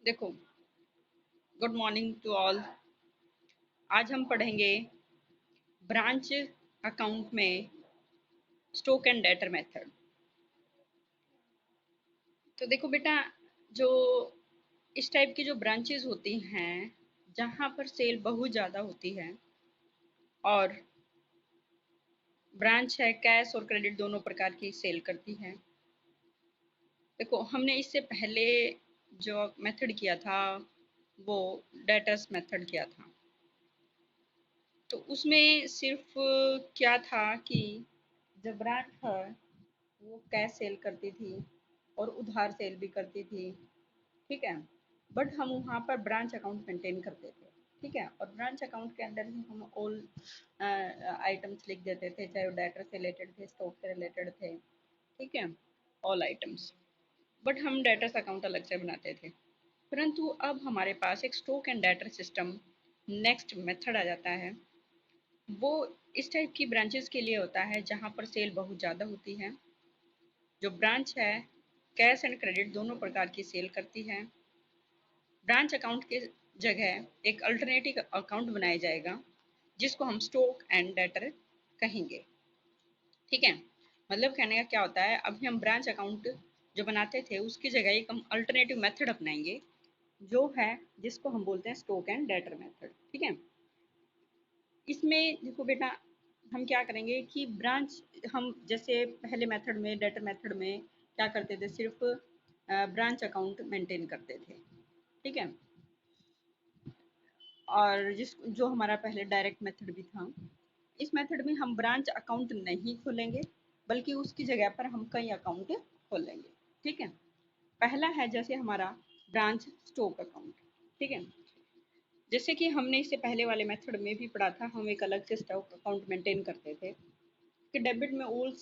देखो, good morning to all. आज हम पढ़ेंगे ब्रांच अकाउंट में स्टॉक एंड डेटर मेथड। तो देखो बेटा, जो इस टाइप की जो ब्रांचेस होती हैं जहाँ पर सेल बहुत ज़्यादा होती है, और ब्रांच है कैश और क्रेडिट दोनों प्रकार की सेल करती है। देखो, हमने इससे पहले जो मेथड किया था वो डेटर्स मेथड किया था। तो उसमें सिर्फ क्या था कि जो ब्रांच है वो कैश सेल करती थी और उधार सेल भी करती थी, ठीक है। बट हम वहाँ पर ब्रांच अकाउंट मेंटेन करते थे, ठीक है। और ब्रांच अकाउंट के अंदर ही हम ऑल आइटम्स लिख देते थे, चाहे वो डाटा से रिलेटेड थे, स्टॉक से रिलेटेड थे, ठीक है, ऑल आइटम्स। बट हम डेटर्स अकाउंट अलग से बनाते थे। परंतु अब हमारे पास एक stock and debtor system next method आ जाता है। वो इस टाइप की ब्रांचेस के लिए होता है जहाँ पर सेल बहुत ज़्यादा होती है। जो ब्रांच है कैश एंड क्रेडिट दोनों प्रकार की सेल करती है। ब्रांच अकाउंट के जगह एक अल्टरनेटिव अकाउंट बनाया जाएगा जिसको हम स्टॉक एंड डेटर कहेंगे, ठीक है। मतलब कहने का क्या होता है, अभी हम ब्रांच अकाउंट जो बनाते थे उसकी जगह एक हम अल्टरनेटिव मेथड अपनाएंगे जो है जिसको हम बोलते हैं स्टॉक एंड डेटर मेथड, ठीक है। इसमें देखो बेटा, हम क्या करेंगे कि ब्रांच, हम जैसे पहले मेथड में डेटर मेथड में क्या करते थे, सिर्फ ब्रांच अकाउंट मेंटेन करते थे, ठीक है। और जिस जो हमारा पहले डायरेक्ट मेथड भी था, इस मेथड में हम ब्रांच अकाउंट नहीं खोलेंगे बल्कि उसकी जगह पर हम कई अकाउंट खोलेंगे, ठीक है। पहला है जैसे हमारा ब्रांच स्टॉक अकाउंट, ठीक है। जैसे कि हमने इससे पहले वाले मेथड में भी पढ़ा था, हम एक अलग से स्टॉक अकाउंट मेंटेन करते थे कि डेबिट में ऑल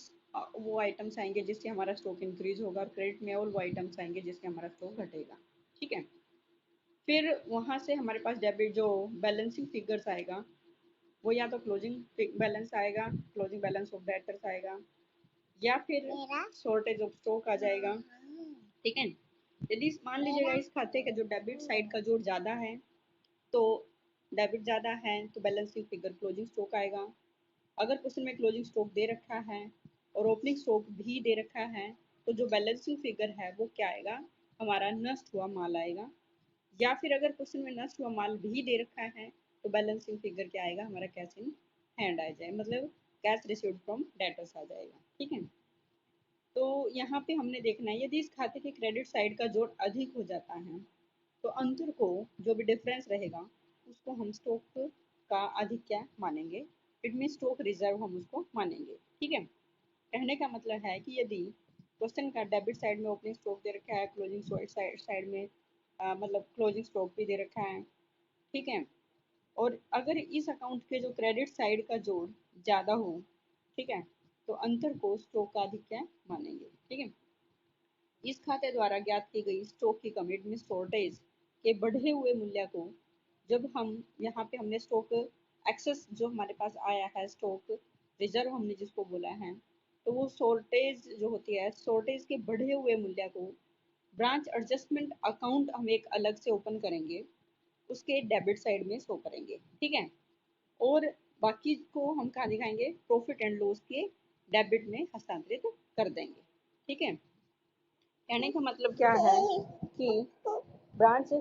वो आइटम्स आएंगे जिससे हमारा स्टॉक इंक्रीज होगा, और क्रेडिट में ऑल वो आइटम्स आएंगे जिससे हमारा स्टॉक घटेगा, ठीक है। फिर वहाँ से हमारे पास डेबिट जो बैलेंसिंग फिगर्स आएगा वो या तो क्लोजिंग बैलेंस आएगा, क्लोजिंग बैलेंस ऑफ डेटर्स आएगा, या फिर शॉर्टेज ऑफ स्टॉक आ जाएगा, ठीक है। यदि मान लीजिएगा इस खाते का जो डेबिट साइड का जोड़ ज़्यादा है तो डेबिट ज़्यादा है तो बैलेंसिंग फिगर क्लोजिंग स्टॉक आएगा। अगर क्वेश्चन में क्लोजिंग स्टॉक दे रखा है और ओपनिंग स्टॉक भी दे रखा है तो जो बैलेंसिंग फिगर है वो क्या आएगा, हमारा नष्ट हुआ माल आएगा। या फिर अगर क्वेश्चन में नष्ट हुआ माल भी दे रखा है तो बैलेंसिंग फिगर क्या आएगा, हमारा कैश इन हैंड आ जाए, मतलब कैश रिसीव्ड फ्रॉम डेटर्स आ जाएगा, ठीक है। तो यहाँ पे हमने देखना है, यदि इस खाते के क्रेडिट साइड का जोड़ अधिक हो जाता है तो अंतर को, जो भी डिफरेंस रहेगा उसको हम स्टॉक का अधिक क्या मानेंगे, इट मीन स्टॉक रिजर्व हम उसको मानेंगे, ठीक है। कहने का मतलब है कि यदि क्वेश्चन का डेबिट साइड में ओपनिंग स्टॉक दे रखा है, क्लोजिंग साइड में मतलब क्लोजिंग स्टॉक भी दे रखा है, ठीक है। और अगर इस अकाउंट के जो क्रेडिट साइड का जोड़ ज़्यादा हो, ठीक है, तो अंतर को स्टॉक का अधिक क्या मानेंगे, ठीक है। इस खाते द्वारा ज्ञात की गई स्टॉक की कमी में शॉर्टेज के बढ़े हुए मूल्य को, जब हम यहाँ पे हमने स्टॉक एक्सेस जो हमारे पास आया है, स्टॉक रिजर्व हमने जिसको बोला है, तो वो शॉर्टेज जो होती है, शॉर्टेज के बढ़े हुए मूल्य को ब्रांच एडजस्टमेंट अकाउंट हम एक अलग से ओपन करेंगे, उसके डेबिट साइड में शो करेंगे, ठीक है। और बाकी को हम कहाँ दिखाएंगे, प्रॉफिट एंड लॉस के डेबिट में हस्तांतरित कर देंगे, ठीक है। कहने का मतलब क्या है कि ब्रांच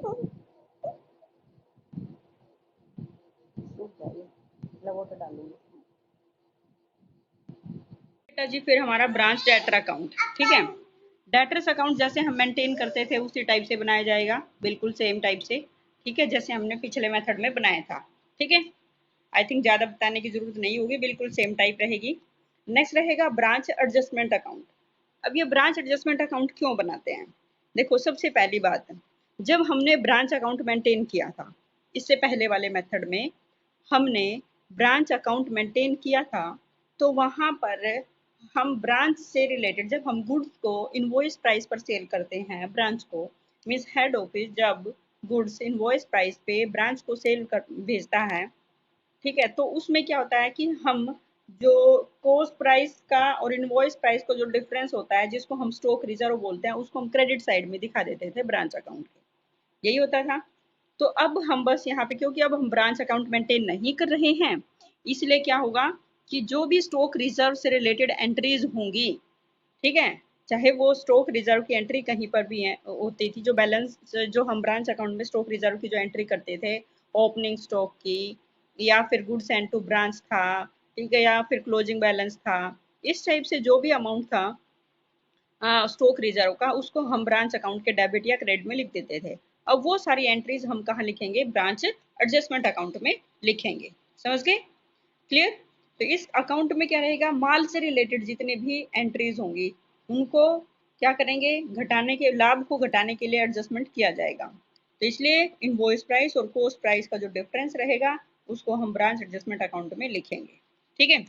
बेटा जी, फिर हमारा ब्रांच डेटर अकाउंट, ठीक है। डेटर्स अकाउंट जैसे हम मेंटेन करते थे उसी टाइप से बनाया जाएगा, बिल्कुल सेम टाइप से, ठीक है, जैसे हमने पिछले मेथड में बनाया था, ठीक है। आई थिंक ज़्यादा बताने की जरूरत नहीं होगी, बिल्कुल सेम टाइप रहेगी। नेक्स्ट रहेगा ब्रांच एडजस्टमेंट अकाउंट। अब ये ब्रांच एडजस्टमेंट अकाउंट क्यों बनाते हैं, देखो सबसे पहली बात, जब हमने ब्रांच अकाउंट मेंटेन किया था इससे पहले वाले मेथड में, हमने ब्रांच अकाउंट मेंटेन किया था, तो वहाँ पर हम ब्रांच से रिलेटेड, जब हम गुड्स को इनवॉइस प्राइस पर सेल करते हैं ब्रांच को, मीन्स हेड ऑफिस जब गुड्स इनवॉइस प्राइस पे ब्रांच को सेल कर भेजता है, ठीक है, तो उसमें क्या होता है कि हम जो कोस्ट प्राइस का और इनवॉइस प्राइस का जो डिफरेंस होता है जिसको हम स्टॉक रिजर्व बोलते हैं, उसको हम क्रेडिट साइड में दिखा देते थे ब्रांच अकाउंट के, यही होता था। तो अब हम बस यहाँ पे, क्योंकि अब हम ब्रांच अकाउंट मेंटेन नहीं कर रहे हैं, इसलिए क्या होगा कि जो भी स्टॉक रिजर्व से रिलेटेड एंट्रीज होंगी, ठीक है, चाहे वो स्टॉक रिजर्व की एंट्री कहीं पर भी है होती थी, जो बैलेंस जो हम ब्रांच अकाउंट में स्टॉक रिजर्व की जो एंट्री करते थे, ओपनिंग स्टॉक की, या फिर गुड्स सेंड टू ब्रांच था, ठीक है, या फिर क्लोजिंग बैलेंस था, इस टाइप से जो भी अमाउंट था स्टॉक रिजर्व का, उसको हम ब्रांच अकाउंट के डेबिट या क्रेडिट में लिख देते थे। अब वो सारी एंट्रीज हम कहाँ लिखेंगे? ब्रांच एडजस्टमेंट अकाउंट में लिखेंगे। समझ गए? क्लियर? तो इस अकाउंट में क्या रहेगा? माल से रिलेटेड जितने भी एंट्रीज होंगी उनको क्या करेंगे? घटाने के, लाभ को घटाने के लिए एडजस्टमेंट किया जाएगा। तो इसलिए इनवॉइस प्राइस और कॉस्ट प्राइस का जो डिफरेंस रहेगा उसको हम ब्रांच एडजस्टमेंट अकाउंट में लिखेंगे। ठीक है,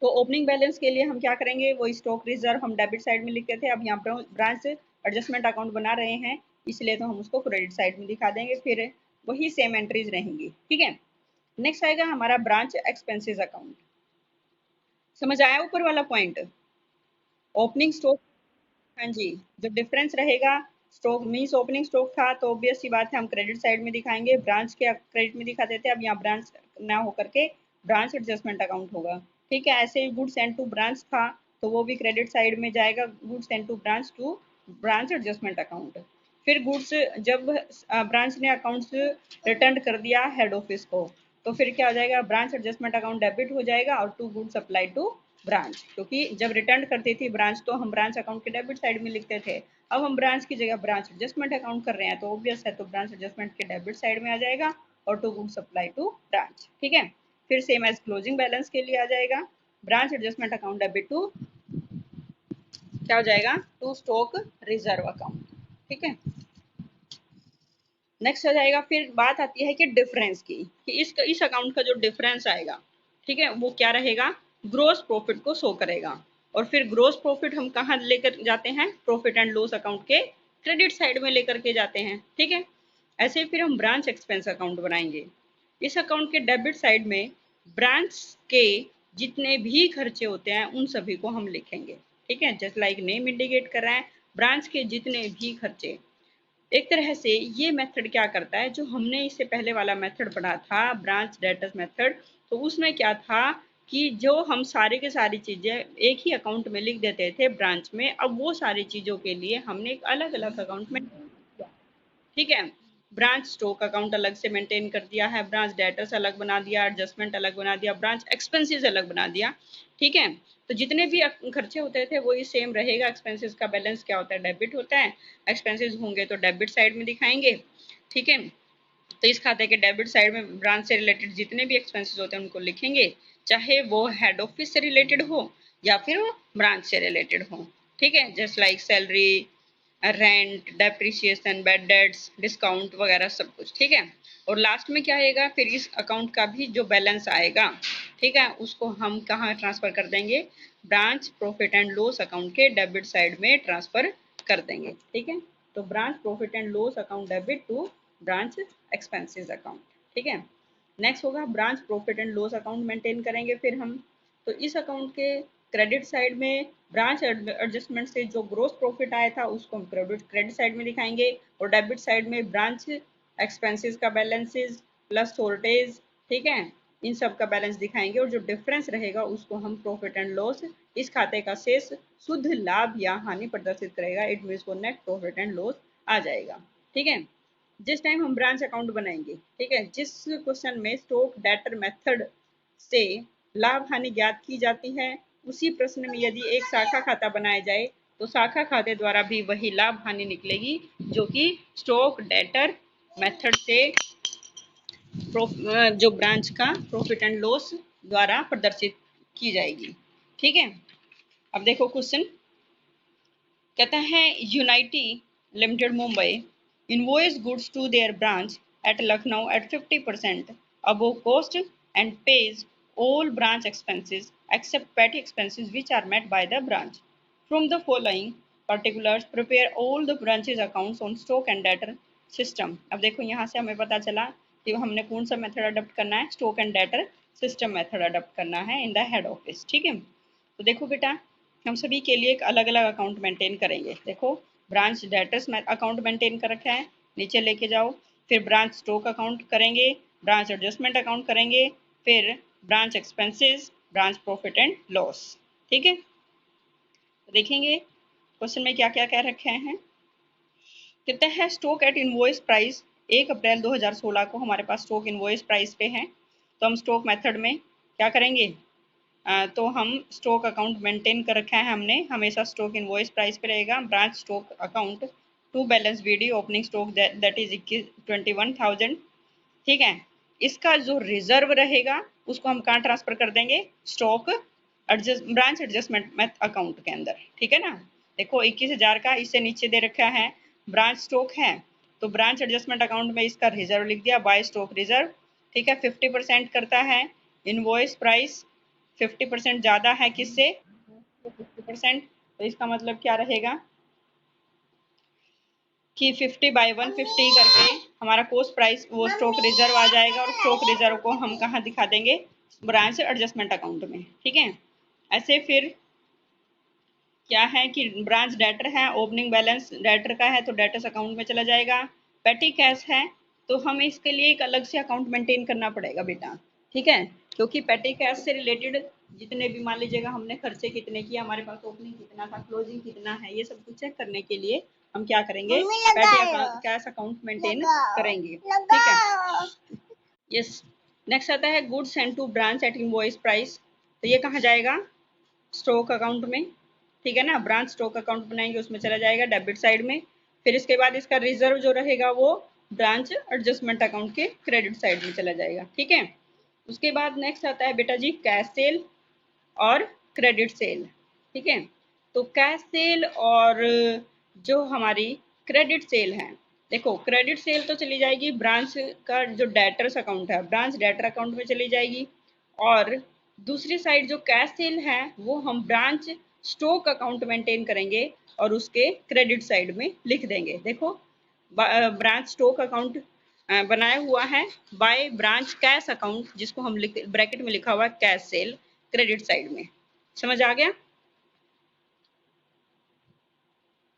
तो ओपनिंग बैलेंस के लिए हम क्या करेंगे? वो स्टॉक रिजर्व हम डेबिट साइड में लिखते थे, अब यहाँ पर ब्रांच एडजस्टमेंट अकाउंट बना रहे हैं, इसलिए तो हम उसको क्रेडिट साइड में दिखा देंगे, फिर वही सेम एंट्रीज रहेंगी। ठीक है, नेक्स्ट आएगा हमारा ब्रांच एक्सपेंसेस अकाउंट। समझ आया ऊपर वाला पॉइंट? ओपनिंग स्टॉक, हाँ जी, जो डिफरेंस रहेगा, स्टॉक मीन्स ओपनिंग स्टॉक था तो ऑब्वियस सी बात है हम क्रेडिट साइड में दिखाएंगे, ब्रांच के क्रेडिट में दिखा देते हैं, अब यहाँ ब्रांच ना होकर के ब्रांच एडजस्टमेंट अकाउंट होगा। ठीक है, ऐसे ही गुड्स एंड टू ब्रांच था तो वो भी क्रेडिट साइड में जाएगा, goods and to branch adjustment account. फिर गुड्स, जब ब्रांच ने अकाउंट्स रिटर्न कर दिया हेड ऑफिस को, तो फिर क्या हो जाएगा? ब्रांच एडजस्टमेंट अकाउंट डेबिट हो जाएगा और to goods apply to branch, क्योंकि जब रिटर्न करती थी ब्रांच तो हम ब्रांच अकाउंट के डेबिट साइड में लिखते थे, अब हम ब्रांच की जगह ब्रांच एडजस्टमेंट अकाउंट कर रहे हैं तो ऑब्वियस है, तो ब्रांच एडजस्टमेंट के डेबिट साइड में आ जाएगा और to goods apply to branch. ठीक है, फिर सेम एज क्लोजिंग बैलेंस के लिए आ जाएगा, branch adjustment account debit to, क्या हो जाएगा? To stock reserve account. ठीक है, नेक्स्ट आ जाएगा, फिर बात आती है कि डिफरेंस की, कि इस अकाउंट का जो डिफरेंस आएगा, ठीक है, वो क्या रहेगा? ग्रोस प्रॉफिट को शो करेगा। और फिर ग्रोस प्रॉफिट हम कहाँ लेकर जाते हैं? प्रॉफिट एंड लॉस अकाउंट के क्रेडिट साइड में लेकर के जाते हैं। ठीक है, ऐसे फिर हम ब्रांच एक्सपेंस अकाउंट बनाएंगे। इस अकाउंट के डेबिट साइड में ब्रांच के जितने भी खर्चे होते हैं उन सभी को हम लिखेंगे। ठीक है, जस्ट लाइक नेम इंडिकेट कर रहा है, ब्रांच के जितने भी खर्चे। एक तरह से ये मेथड क्या करता है, जो हमने इससे पहले वाला मेथड पढ़ा था ब्रांच डेटर्स मेथड, तो उसमें क्या था कि जो हम सारी की सारी चीज़ें एक ही अकाउंट में लिख देते थे ब्रांच में, अब वो सारी चीज़ों के लिए हमने एक अलग अलग अकाउंट में, ठीक है, ब्रांच स्टॉक अकाउंट अलग से मेंटेन कर दिया है, ब्रांच डेटर्स अलग बना दिया, एडजस्टमेंट अलग बना दिया, ब्रांच एक्सपेंसेस अलग बना दिया। ठीक है, तो जितने भी खर्चे होते थे वही सेम रहेगा, एक्सपेंसेस का बैलेंस क्या होता है? डेबिट होता है, एक्सपेंसेस होंगे तो डेबिट साइड में दिखाएंगे। ठीक है, तो इस खाते के डेबिट साइड में ब्रांच से रिलेटेड जितने भी एक्सपेंसेस होते हैं उनको लिखेंगे, चाहे वो हेड ऑफिस से रिलेटेड हो या फिर वो ब्रांच से रिलेटेड हो। ठीक है, just like salary, rent, depreciation, bad debts, discount वगैरह सब कुछ। ठीक है, और लास्ट में क्या आएगा? फिर इस अकाउंट का भी जो बैलेंस आएगा, ठीक है, उसको हम कहाँ ट्रांसफर कर देंगे? Branch profit and loss account के डेबिट साइड में ट्रांसफर कर देंगे। ठीक है, तो branch profit and loss account debit to branch expenses account. ठीक है, नेक्स्ट होगा branch profit and loss account maintain करेंगे फिर हम। तो इस अकाउंट के क्रेडिट साइड में ब्रांच एडजस्टमेंट से जो ग्रोस प्रॉफिट आया था उसको हम क्रेडिट साइड में दिखाएंगे, और डेबिट साइड में ब्रांच एक्सपेंसेस का बैलेंसेस प्लस शॉर्टेज, ठीक है, इन सब का बैलेंस दिखाएंगे, और जो डिफरेंस रहेगा उसको हम प्रॉफिट एंड लॉस, इस खाते का शेष शुद्ध लाभ या हानि प्रदर्शित करेगा, इट मीन्स वो नेट प्रॉफिट एंड लॉस आ जाएगा। ठीक है, जिस टाइम हम ब्रांच अकाउंट बनाएंगे, ठीक है, जिस क्वेश्चन में स्टॉक डेटर मेथड से लाभ हानि ज्ञात की जाती है, उसी प्रश्न में यदि एक शाखा खाता बनाया जाए तो शाखा खाते द्वारा भी वही लाभ हानि निकलेगी जो कि स्टॉक डेटर मेथड से जो ब्रांच का प्रॉफिट एंड लॉस द्वारा प्रदर्शित की जाएगी। ठीक है, अब देखो क्वेश्चन कहता है, unity limited Mumbai invoice goods to their branch at Lucknow at 50% above cost and pays all branch expenses except petty expenses which are met by the branch. From the following particulars, prepare all the branches accounts on stock and debtor system. अब देखो यहाँ से हमें पता चला कि हमने कौन सा मेथड अडॉप्ट करना है? Stock and debtor system method adopt करना है इन द हेड ऑफिस। ठीक है, तो देखो बेटा, हम सभी के लिए एक अलग अलग अकाउंट मेंटेन करेंगे। देखो, ब्रांच डेटर्स अकाउंट मेंटेन कर रखा है, नीचे लेके जाओ, फिर ब्रांच स्टॉक अकाउंट करेंगे, ब्रांच एडजस्टमेंट अकाउंट करेंगे, फिर branch expenses, branch profit and loss. ठीक है, देखेंगे क्वेश्चन में क्या क्या कह रखे हैं। कहते हैं स्टॉक एट इनवॉइस प्राइस 1 अप्रैल 2016 को हमारे पास स्टॉक इनवॉइस प्राइस पे है, तो हम स्टॉक मेथड में क्या करेंगे, तो हम स्टॉक अकाउंट मेंटेन कर रखा है हमने, हमेशा स्टॉक इनवॉइस प्राइस पे रहेगा। Branch stock account to balance BD opening stock that is 21,000। ठीक है, इसका जो रिजर्व रहेगा उसको हम कहाँ ट्रांसफर कर देंगे, स्टॉक ब्रांच एडजस्टमेंट अकाउंट के अंदर। ठीक है ना, देखो 21,000 का इससे नीचे दे रखा है ब्रांच स्टॉक है, तो ब्रांच एडजस्टमेंट अकाउंट में इसका रिजर्व लिख दिया, बाय स्टॉक रिजर्व। ठीक है, 50% करता है इनवॉइस प्राइस, 50% ज़्यादा है किससे, 50%, तो इसका मतलब क्या रहेगा कि 50/150 करके हमारा कॉस्ट प्राइस वो स्टॉक रिजर्व आ जाएगा, और स्टॉक रिजर्व को हम कहाँ दिखा देंगे, ब्रांच एडजस्टमेंट अकाउंट में। ठीक है, ऐसे फिर क्या है कि ब्रांच डेटर है, ओपनिंग बैलेंस डेटर का है तो डेटर्स अकाउंट में चला जाएगा। पेटी कैश है तो हमें इसके लिए एक अलग से अकाउंट मेंटेन करना पड़ेगा बेटा। ठीक है, क्योंकि पेटी कैश से रिलेटेड जितने भी मान लीजिएगा हमने खर्चे कितने किए, हमारे पास ओपनिंग कितना था, क्लोजिंग कितना है, ये सब कुछ चेक करने के लिए हम क्या करेंगे, पेटी कैश अकाउंट मेंटेन करेंगे। ठीक है, यस। नेक्स्ट आता है goods send to branch at invoice price, तो ये कहाँ जाएगा, स्टॉक अकाउंट में। ठीक है ना, ब्रांच स्टॉक अकाउंट बनाएंगे उसमें चला जाएगा डेबिट साइड में। फिर इसके बाद इसका रिजर्व जो रहेगा वो ब्रांच एडजस्टमेंट अकाउंट के क्रेडिट साइड में चला जाएगा। ठीक है, उसके बाद नेक्स्ट आता है बेटा जी कैश सेल और क्रेडिट सेल। ठीक है, तो कैश सेल और जो हमारी क्रेडिट सेल है, देखो क्रेडिट सेल तो चली जाएगी ब्रांच का जो डेटर्स अकाउंट है, ब्रांच डेटर अकाउंट में चली जाएगी, और दूसरी साइड जो कैश सेल है वो हम ब्रांच स्टॉक अकाउंट मेंटेन करेंगे और उसके क्रेडिट साइड में लिख देंगे। देखो ब्रांच स्टॉक अकाउंट बनाया हुआ है बाय ब्रांच कैश अकाउंट, जिसको हम ब्रैकेट में लिखा हुआ है कैश सेल क्रेडिट साइड में। समझ आ गया,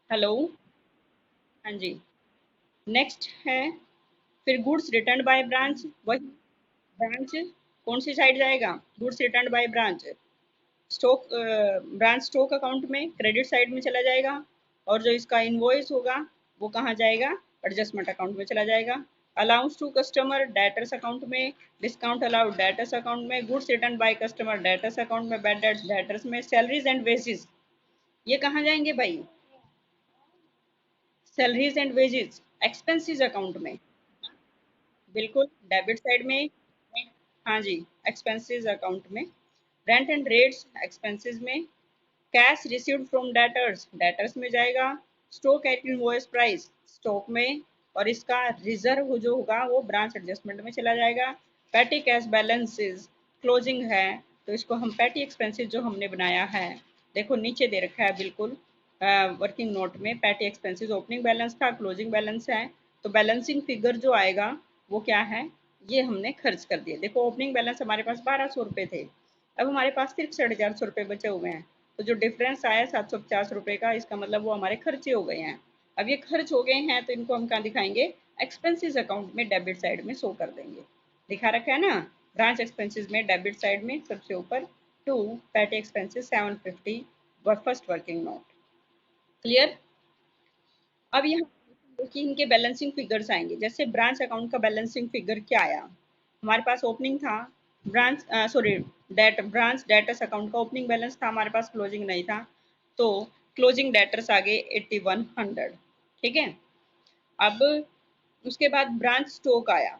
हेलो, हाँ जी। नेक्स्ट है फिर गुड्स रिटर्न बाय ब्रांच, वही ब्रांच कौन सी साइड जाएगा, goods return by branch stock, branch stock account में क्रेडिट साइड में चला जाएगा, और जो इसका इनवॉइस होगा वो कहाँ जाएगा, एडजस्टमेंट अकाउंट में चला जाएगा। Allowance to customer debtors account में, डिस्काउंट अलाउड डेटर्स अकाउंट में, goods return by customer debtors account में, बैड डेट्स डेटर्स में, सैलरीज एंड वेजेस ये कहाँ जाएंगे भाई, salaries and wages expenses account में, बिल्कुल डेबिट साइड में। हाँ जी, एक्सपेंसेस अकाउंट में। रेंट एंड रेट्स एक्सपेंसेस में। Cash received from debtors debtors में जाएगा। Stock at invoice price stock में, और इसका रिजर्व जो होगा वो ब्रांच एडजस्टमेंट में चला जाएगा। पैटी कैश बैलेंसेस क्लोजिंग है तो इसको हम पैटी एक्सपेंसेस जो हमने बनाया है, देखो नीचे दे रखा है बिल्कुल वर्किंग नोट में, पैटी एक्सपेंसेस ओपनिंग बैलेंस था, क्लोजिंग बैलेंस है, तो बैलेंसिंग फिगर जो आएगा वो क्या है, ये हमने खर्च कर दिए। देखो ओपनिंग बैलेंस हमारे पास 1200 रुपये थे, अब हमारे पास सिर्फ 450 बचे हुए हैं, तो जो डिफरेंस आया 750 रुपये का, इसका मतलब वो हमारे खर्चे हो गए हैं। अब ये खर्च हो गए हैं तो इनको हम कहाँ दिखाएंगे, एक्सपेंसेस अकाउंट में डेबिट साइड में शो कर देंगे। दिखा रखा है ना, ब्रांच एक्सपेंसेस में डेबिट साइड में सबसे ऊपर to petty expenses 750 first working note. Clear, अब यहाँ कि इनके बैलेंसिंग फिगर्स आएंगे, जैसे ब्रांच अकाउंट का बैलेंसिंग फिगर क्या आया, हमारे पास ओपनिंग था branch sorry debt branch debtors account का ओपनिंग बैलेंस था हमारे पास, क्लोजिंग नहीं था, तो क्लोजिंग डेटर्स आ गए 8100। ठीक है, अब उसके बाद ब्रांच स्टॉक आया।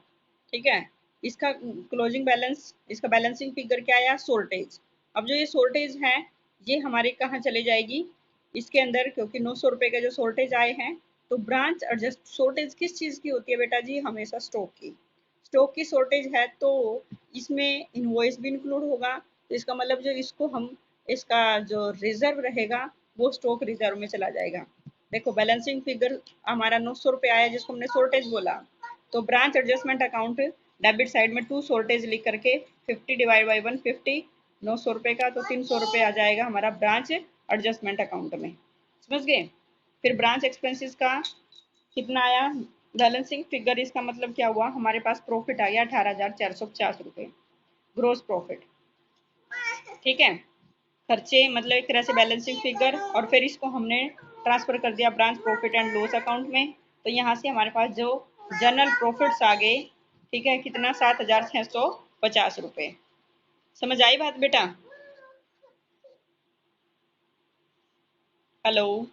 ठीक है, इसका क्लोजिंग बैलेंस, इसका बैलेंसिंग फिगर क्या आया, शॉर्टेज। अब जो ये शॉर्टेज है ये हमारी कहाँ चली जाएगी, इसके अंदर, क्योंकि 900 रुपये के जो शॉर्टेज आए हैं, तो ब्रांच एडजस्ट शॉर्टेज किस चीज़ की होती है बेटा जी, हमेशा स्टॉक की, स्टॉक की शॉर्टेज है तो इसमें इनवॉइस भी इंक्लूड होगा, तो इसका मतलब जो इसको हम, इसका जो रिजर्व रहेगा वो स्टॉक रिजर्व में चला जाएगा। देखो बैलेंसिंग फिगर हमारा 900 रुपये आया जिसको हमने शॉर्टेज बोला, तो branch adjustment account debit side में टू शॉर्टेज लिख करके 50/150, 900 रुपये का, तो 300 रुपये आ जाएगा हमारा ब्रांच एडजस्टमेंट अकाउंट में। समझ गए, फिर ब्रांच एक्सपेंसेस का कितना आया, बैलेंसिंग फिगर इसका मतलब क्या हुआ, हमारे पास प्रॉफिट आ गया 18,450 रुपये ग्रोस प्रॉफिट। ठीक है, खर्चे मतलब एक तरह से बैलेंसिंग फिगर, और फिर इसको हमने ट्रांसफर कर दिया branch profit and loss account में। तो यहाँ से हमारे पास जो जनरल प्रॉफिट्स आ गए, ठीक है, कितना, 7,650 रुपये। समझ आई बात बेटा? हेलो।